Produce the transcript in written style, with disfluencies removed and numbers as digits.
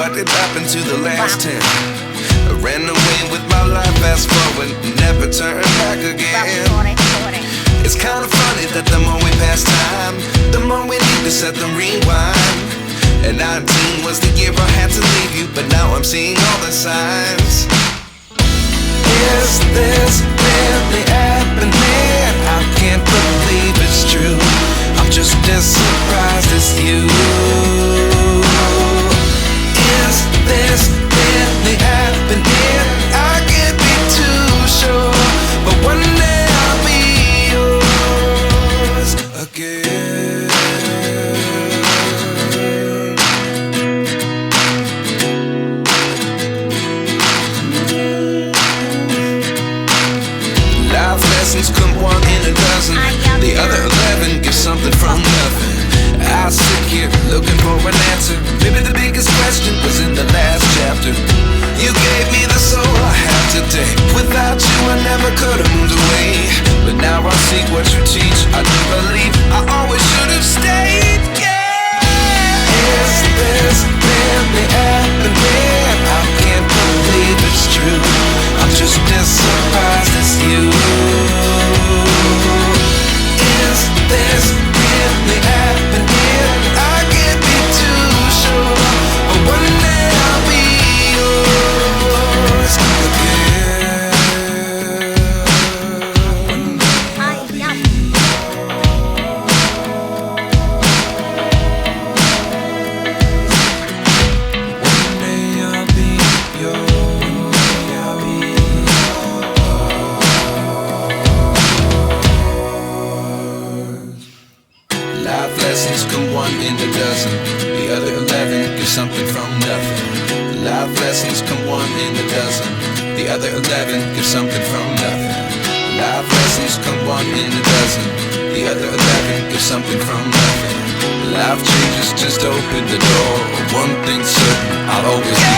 what did happen to the last 10? I ran away with my life, fast forward, never turn back again. It's kinda funny that the more we pass time, the more we need to set the rewind. And 19 was the year I had to leave you, but now I'm seeing all the signs. Is this really happening? I can't believe it's true. I'm just as surprised as you. Is this really happening? I can't be too sure, but one day I'll be yours again. Life lessons come one in a dozen. The other 11 give something from nothing. I sit here looking for an answer. Maybe the biggest question was in the last chapter. You gave me the soul I have today. Without you I never could have moved away. But now I see what you teach. I do believe I always should have stayed. Yeah. Is this really happening? I can't believe it's true. I'm just as surprised as you. Is this really happening? I can't be too sure, but one day I'll be yours again. One day I'll be Life lessons come one in a dozen. The other 11 give something from nothing. Life lessons come one in a dozen. The other 11 give something from nothing. Life lessons come one in a dozen. The other 11 give something from nothing. Life changes just open the door. One thing's certain, I'll always be